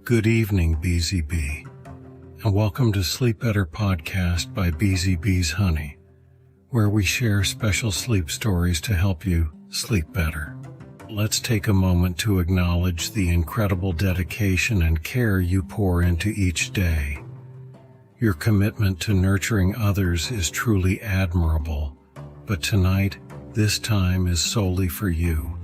Good evening, BZB, and welcome to Sleep Better Podcast by BZB's Honey, where we share special sleep stories to help you sleep better. Let's take a moment to acknowledge the incredible dedication and care you pour into each day. Your commitment to nurturing others is truly admirable, but tonight, this time is solely for you.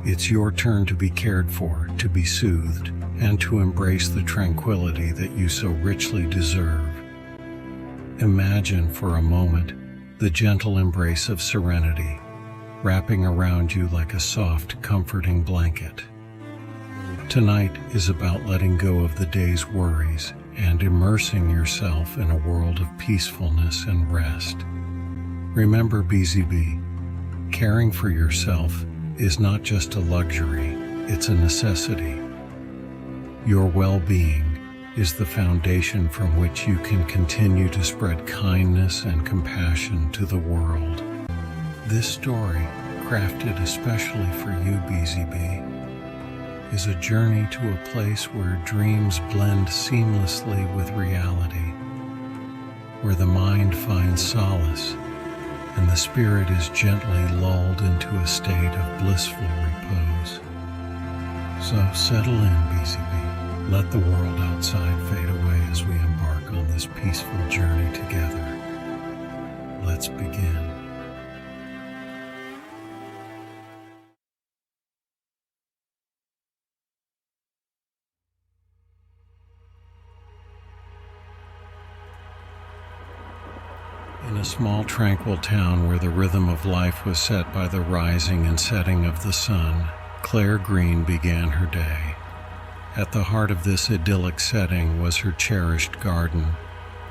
It's your turn to be cared for, to be soothed, and to embrace the tranquility that you so richly deserve. Imagine for a moment the gentle embrace of serenity, wrapping around you like a soft, comforting blanket. Tonight is about letting go of the day's worries and immersing yourself in a world of peacefulness and rest. Remember, BZB, caring for yourself is not just a luxury, it's a necessity. Your well-being is the foundation from which you can continue to spread kindness and compassion to the world. This story, crafted especially for you, BZB, is a journey to a place where dreams blend seamlessly with reality, where the mind finds solace and the spirit is gently lulled into a state of blissful repose. So settle in, BZB. Let the world outside fade away as we embark on this peaceful journey together. Let's begin. In a small, tranquil town where the rhythm of life was set by the rising and setting of the sun, Claire Green began her day. At the heart of this idyllic setting was her cherished garden,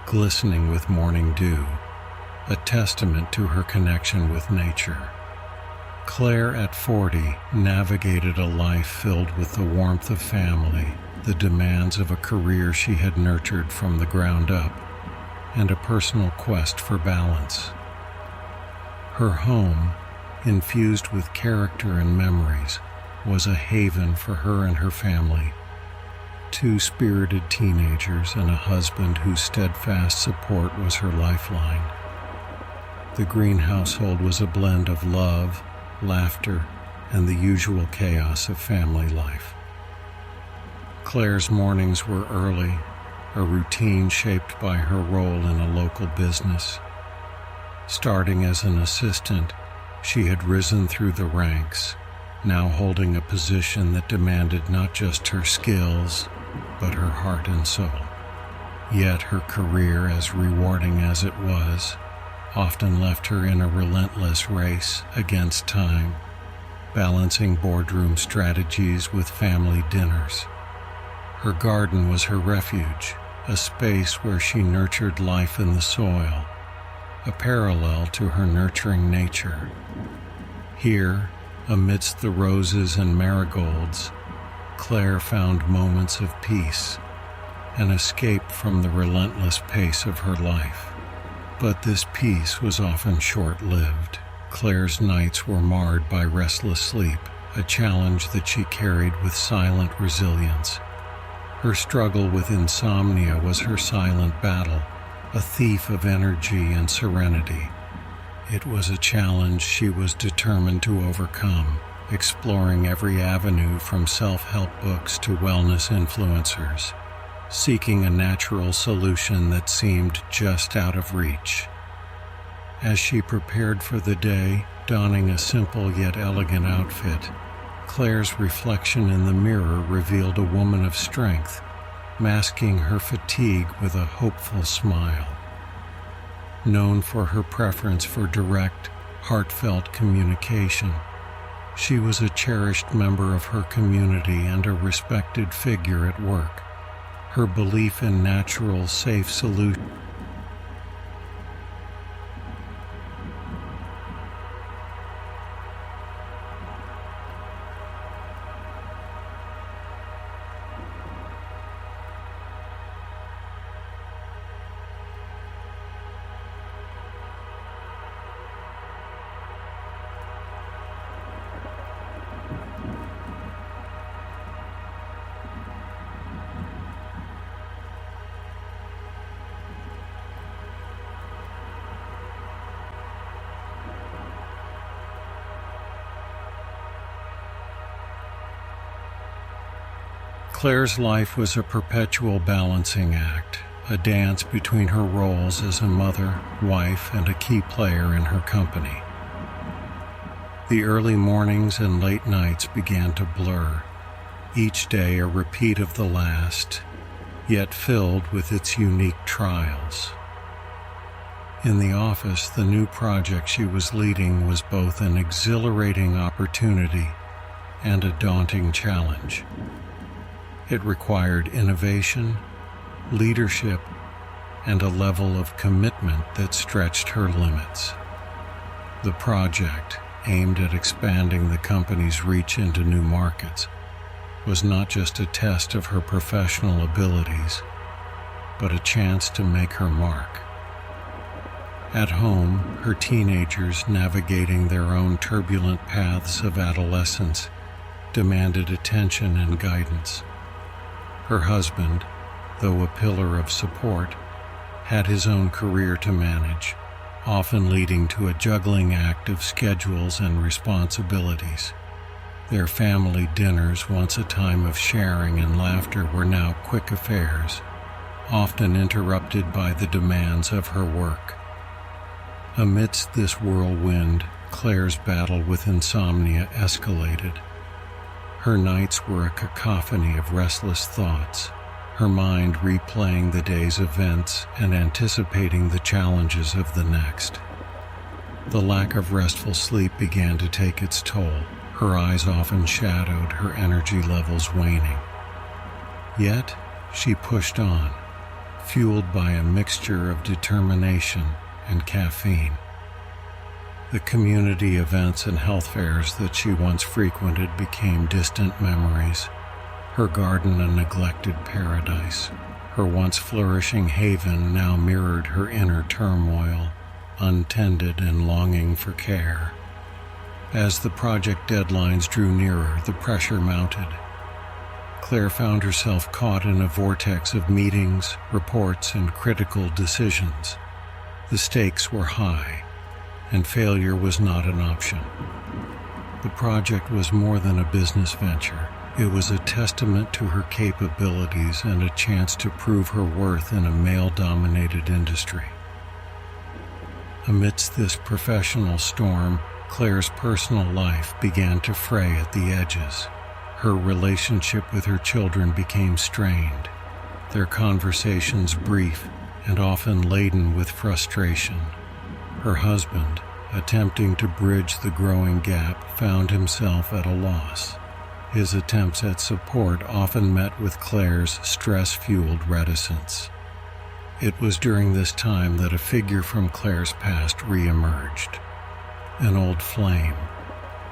glistening with morning dew, a testament to her connection with nature. Claire, at 40, navigated a life filled with the warmth of family, the demands of a career she had nurtured from the ground up, and a personal quest for balance. Her home, infused with character and memories, was a haven for her and her family. Two spirited teenagers and a husband whose steadfast support was her lifeline. The Green household was a blend of love, laughter, and the usual chaos of family life. Claire's mornings were early, a routine shaped by her role in a local business. Starting as an assistant, she had risen through the ranks, now holding a position that demanded not just her skills, but her heart and soul. Yet her career, as rewarding as it was, often left her in a relentless race against time, balancing boardroom strategies with family dinners. Her garden was her refuge, a space where she nurtured life in the soil, a parallel to her nurturing nature. Here, amidst the roses and marigolds, Claire found moments of peace, an escape from the relentless pace of her life. But this peace was often short-lived. Claire's nights were marred by restless sleep, a challenge that she carried with silent resilience. Her struggle with insomnia was her silent battle, a thief of energy and serenity. It was a challenge she was determined to overcome, exploring every avenue from self-help books to wellness influencers, seeking a natural solution that seemed just out of reach. As she prepared for the day, donning a simple yet elegant outfit, Claire's reflection in the mirror revealed a woman of strength, masking her fatigue with a hopeful smile. Known for her preference for direct, heartfelt communication, she was a cherished member of her community and a respected figure at work. Her belief in natural, safe solutions Claire's life was a perpetual balancing act, a dance between her roles as a mother, wife, and a key player in her company. The early mornings and late nights began to blur, each day a repeat of the last, yet filled with its unique trials. In the office, the new project she was leading was both an exhilarating opportunity and a daunting challenge. It required innovation, leadership, and a level of commitment that stretched her limits. The project, aimed at expanding the company's reach into new markets, was not just a test of her professional abilities, but a chance to make her mark. At home, her teenagers, navigating their own turbulent paths of adolescence, demanded attention and guidance. Her husband, though a pillar of support, had his own career to manage, often leading to a juggling act of schedules and responsibilities. Their family dinners, once a time of sharing and laughter, were now quick affairs, often interrupted by the demands of her work. Amidst this whirlwind, Claire's battle with insomnia escalated. Her nights were a cacophony of restless thoughts, her mind replaying the day's events and anticipating the challenges of the next. The lack of restful sleep began to take its toll, her eyes often shadowed, her energy levels waning. Yet, she pushed on, fueled by a mixture of determination and caffeine. The community events and health fairs that she once frequented became distant memories, her garden a neglected paradise. Her once flourishing haven now mirrored her inner turmoil, untended and longing for care. As the project deadlines drew nearer, the pressure mounted. Claire found herself caught in a vortex of meetings, reports, and critical decisions. The stakes were high, and failure was not an option. The project was more than a business venture. It was a testament to her capabilities and a chance to prove her worth in a male-dominated industry. Amidst this professional storm, Claire's personal life began to fray at the edges. Her relationship with her children became strained, their conversations brief and often laden with frustration. Her husband, attempting to bridge the growing gap, found himself at a loss. His attempts at support often met with Claire's stress-fueled reticence. It was during this time that a figure from Claire's past re-emerged. An old flame,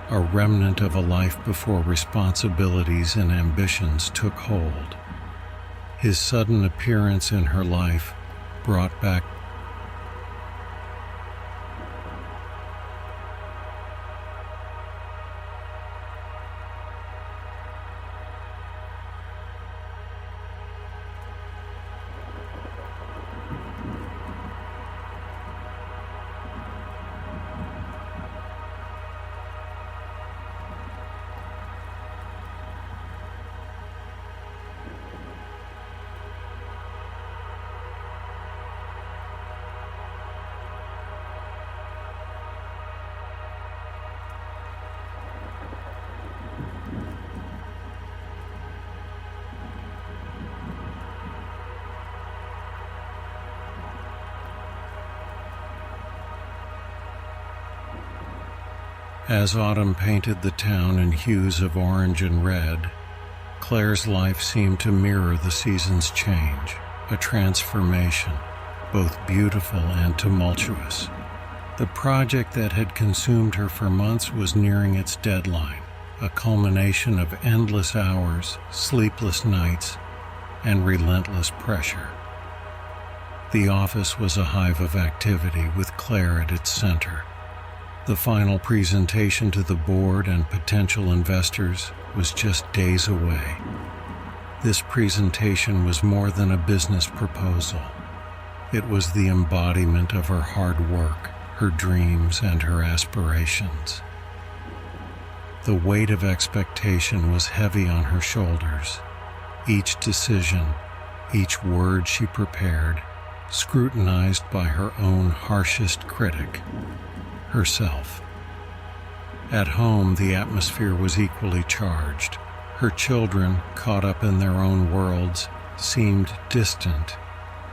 a remnant of a life before responsibilities and ambitions took hold. His sudden appearance in her life brought back As autumn painted the town in hues of orange and red, Claire's life seemed to mirror the season's change, a transformation, both beautiful and tumultuous. The project that had consumed her for months was nearing its deadline, a culmination of endless hours, sleepless nights, and relentless pressure. The office was a hive of activity with Claire at its center. The final presentation to the board and potential investors was just days away. This presentation was more than a business proposal. It was the embodiment of her hard work, her dreams, and her aspirations. The weight of expectation was heavy on her shoulders, each decision, each word she prepared, scrutinized by her own harshest critic, herself. At home, the atmosphere was equally charged. Her children, caught up in their own worlds, seemed distant,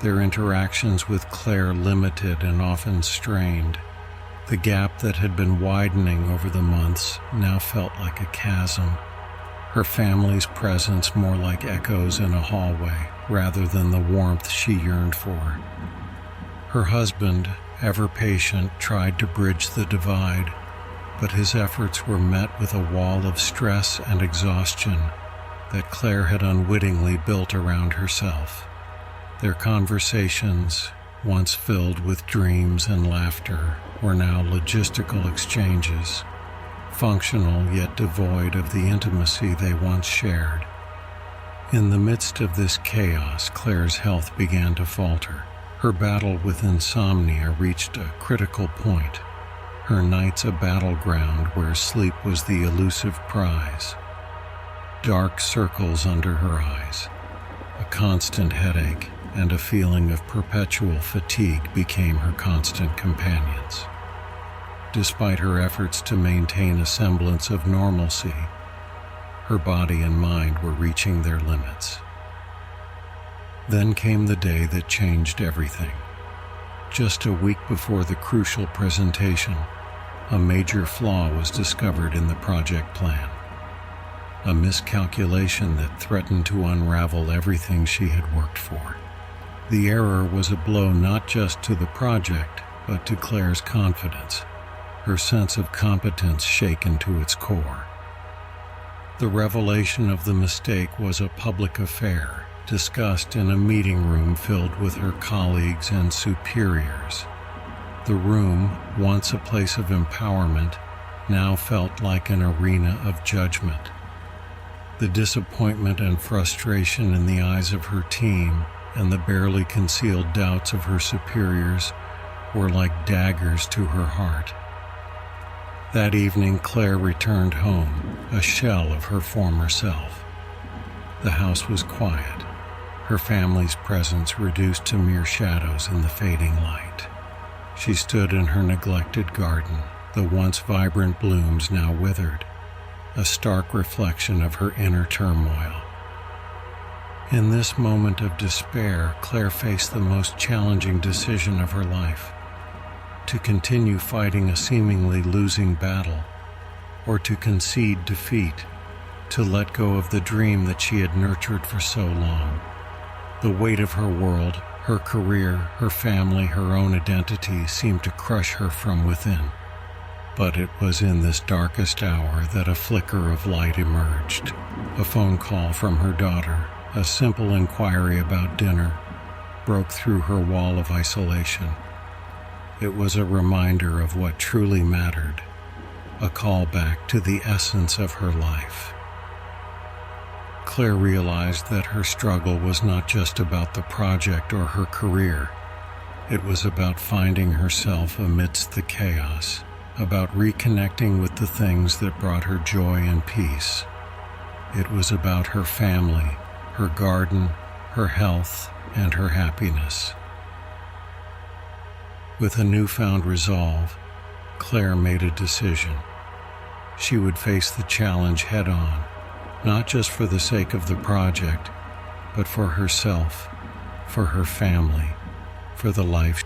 their interactions with Claire limited and often strained. The gap that had been widening over the months now felt like a chasm, her family's presence more like echoes in a hallway rather than the warmth she yearned for. Her husband, ever patient, tried to bridge the divide, but his efforts were met with a wall of stress and exhaustion that Claire had unwittingly built around herself. Their conversations, once filled with dreams and laughter, were now logistical exchanges, functional yet devoid of the intimacy they once shared. In the midst of this chaos, Claire's health began to falter. Her battle with insomnia reached a critical point, her nights a battleground where sleep was the elusive prize. Dark circles under her eyes, a constant headache, and a feeling of perpetual fatigue became her constant companions. Despite her efforts to maintain a semblance of normalcy, her body and mind were reaching their limits. Then came the day that changed everything. Just a week before the crucial presentation, a major flaw was discovered in the project plan. A miscalculation that threatened to unravel everything she had worked for. The error was a blow not just to the project, but to Claire's confidence, her sense of competence shaken to its core. The revelation of the mistake was a public affair, discussed in a meeting room filled with her colleagues and superiors. The room, once a place of empowerment, now felt like an arena of judgment. The disappointment and frustration in the eyes of her team and the barely concealed doubts of her superiors were like daggers to her heart. That evening, Claire returned home, a shell of her former self. The house was quiet, her family's presence reduced to mere shadows in the fading light. She stood in her neglected garden, the once vibrant blooms now withered, a stark reflection of her inner turmoil. In this moment of despair, Claire faced the most challenging decision of her life: to continue fighting a seemingly losing battle, or to concede defeat, to let go of the dream that she had nurtured for so long. The weight of her world, her career, her family, her own identity seemed to crush her from within. But it was in this darkest hour that a flicker of light emerged. A phone call from her daughter, a simple inquiry about dinner, broke through her wall of isolation. It was a reminder of what truly mattered, a call back to the essence of her life. Claire realized that her struggle was not just about the project or her career. It was about finding herself amidst the chaos, about reconnecting with the things that brought her joy and peace. It was about her family, her garden, her health, and her happiness. With a newfound resolve, Claire made a decision. She would face the challenge head-on, not just for the sake of the project, but for herself, for her family, for the life.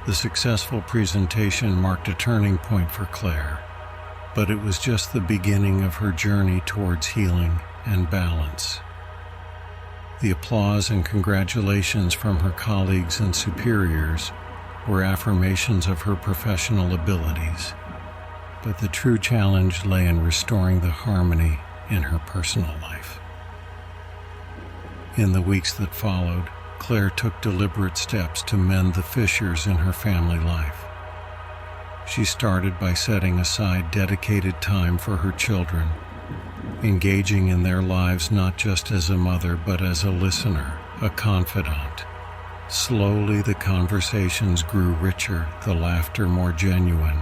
The successful presentation marked a turning point for Claire, but it was just the beginning of her journey towards healing and balance. The applause and congratulations from her colleagues and superiors were affirmations of her professional abilities, but the true challenge lay in restoring the harmony in her personal life. In the weeks that followed, Claire took deliberate steps to mend the fissures in her family life. She started by setting aside dedicated time for her children, engaging in their lives not just as a mother but as a listener, a confidant. Slowly the conversations grew richer, the laughter more genuine,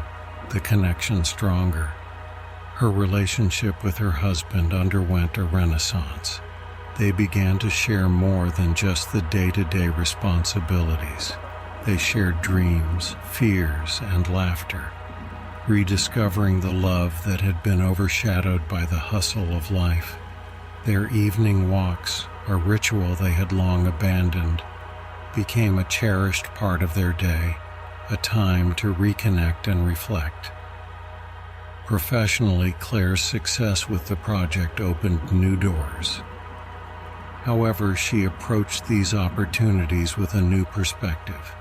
the connection stronger. Her relationship with her husband underwent a renaissance. They began to share more than just the day-to-day responsibilities. They shared dreams, fears, and laughter, rediscovering the love that had been overshadowed by the hustle of life. Their evening walks, a ritual they had long abandoned, became a cherished part of their day, a time to reconnect and reflect. Professionally, Claire's success with the project opened new doors. However, she approached these opportunities with a new perspective.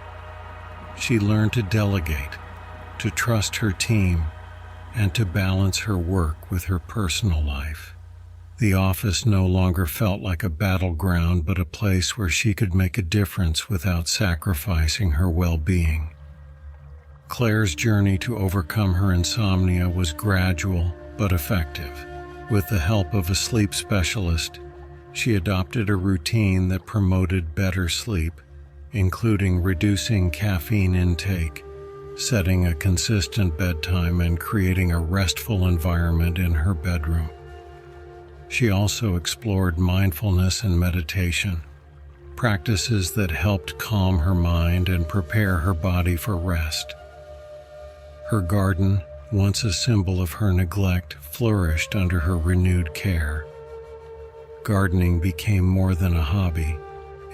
She learned to delegate, to trust her team, and to balance her work with her personal life. The office no longer felt like a battleground, but a place where she could make a difference without sacrificing her well-being. Claire's journey to overcome her insomnia was gradual but effective. With the help of a sleep specialist, she adopted a routine that promoted better sleep, including reducing caffeine intake, setting a consistent bedtime, and creating a restful environment in her bedroom. She also explored mindfulness and meditation, practices that helped calm her mind and prepare her body for rest. Her garden, once a symbol of her neglect, flourished under her renewed care. Gardening became more than a hobby.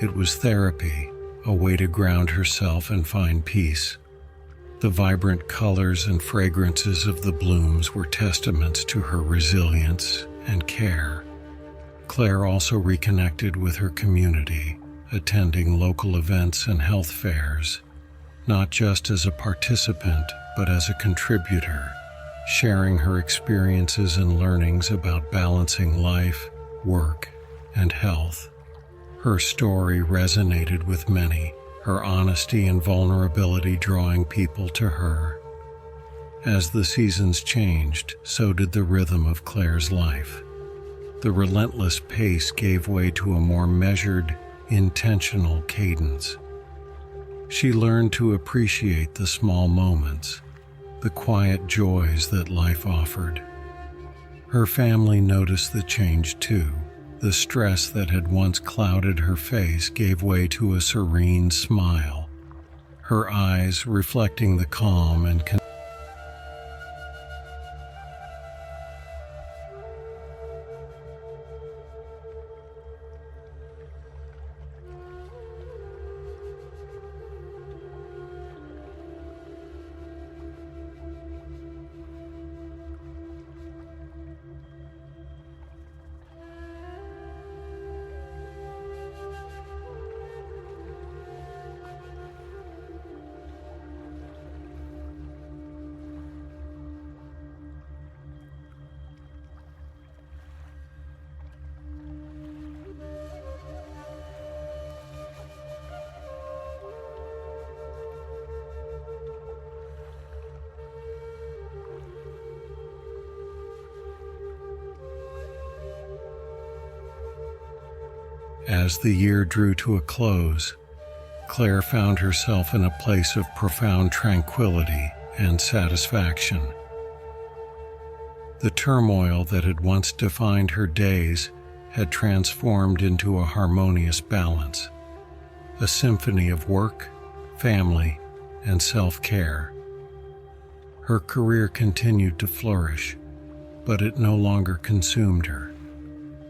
It was therapy, a way to ground herself and find peace. The vibrant colors and fragrances of the blooms were testaments to her resilience and care. Claire also reconnected with her community, attending local events and health fairs, not just as a participant, but as a contributor, sharing her experiences and learnings about balancing life, work, and health. Her story resonated with many, her honesty and vulnerability drawing people to her. As the seasons changed, so did the rhythm of Claire's life. The relentless pace gave way to a more measured, intentional cadence. She learned to appreciate the small moments, the quiet joys that life offered. Her family noticed the change too. The stress that had once clouded her face gave way to a serene smile, her eyes reflecting the calm and As the year drew to a close, Claire found herself in a place of profound tranquility and satisfaction. The turmoil that had once defined her days had transformed into a harmonious balance, a symphony of work, family, and self-care. Her career continued to flourish, but it no longer consumed her.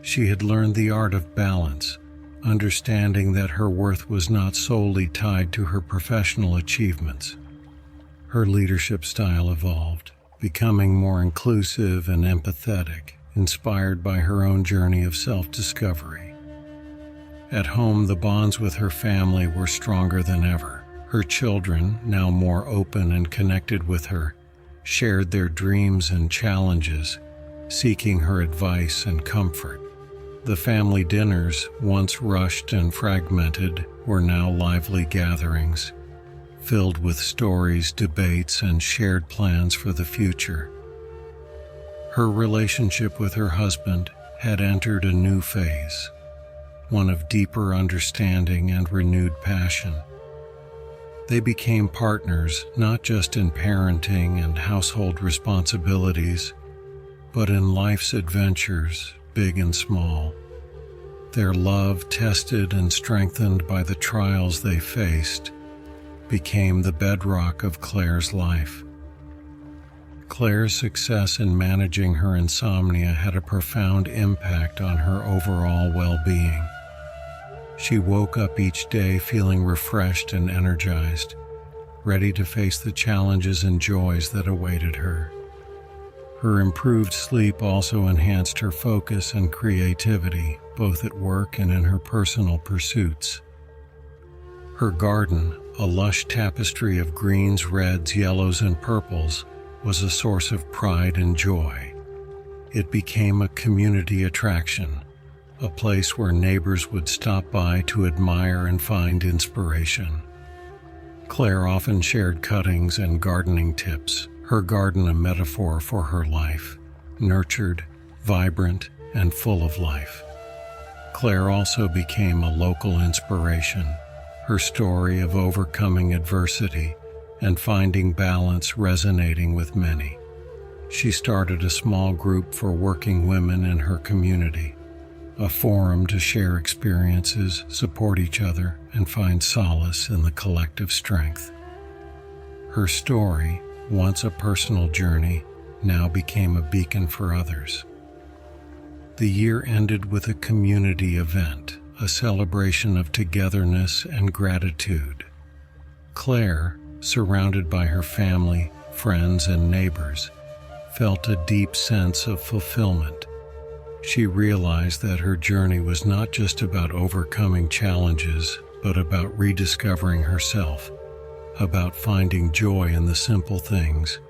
She had learned the art of balance, understanding that her worth was not solely tied to her professional achievements. Her leadership style evolved, becoming more inclusive and empathetic, inspired by her own journey of self-discovery. At home, the bonds with her family were stronger than ever. Her children, now more open and connected with her, shared their dreams and challenges, seeking her advice and comfort. The family dinners, once rushed and fragmented, were now lively gatherings, filled with stories, debates, and shared plans for the future. Her relationship with her husband had entered a new phase, one of deeper understanding and renewed passion. They became partners not just in parenting and household responsibilities, but in life's adventures, big and small. Their love, tested and strengthened by the trials they faced, became the bedrock of Claire's life. Claire's success in managing her insomnia had a profound impact on her overall well-being. She woke up each day feeling refreshed and energized, ready to face the challenges and joys that awaited her. Her improved sleep also enhanced her focus and creativity, both at work and in her personal pursuits. Her garden, a lush tapestry of greens, reds, yellows, and purples, was a source of pride and joy. It became a community attraction, a place where neighbors would stop by to admire and find inspiration. Claire often shared cuttings and gardening tips, her garden a metaphor for her life, nurtured, vibrant, and full of life. Claire also became a local inspiration, her story of overcoming adversity and finding balance resonating with many. She started a small group for working women in her community, a forum to share experiences, support each other, and find solace in the collective strength. Her story, once a personal journey, now became a beacon for others. The year ended with a community event, a celebration of togetherness and gratitude. Claire, surrounded by her family, friends, and neighbors, felt a deep sense of fulfillment. She realized that her journey was not just about overcoming challenges, but about rediscovering herself, about finding joy in the simple things,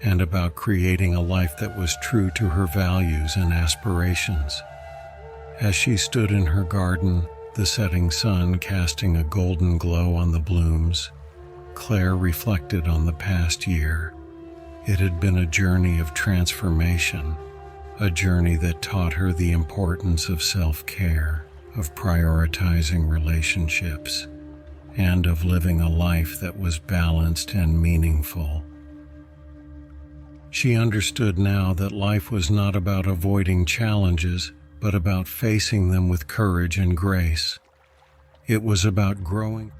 and about creating a life that was true to her values and aspirations. As she stood in her garden, the setting sun casting a golden glow on the blooms, Claire reflected on the past year. It had been a journey of transformation, a journey that taught her the importance of self-care, of prioritizing relationships, and of living a life that was balanced and meaningful. She understood now that life was not about avoiding challenges, but about facing them with courage and grace. It was about growing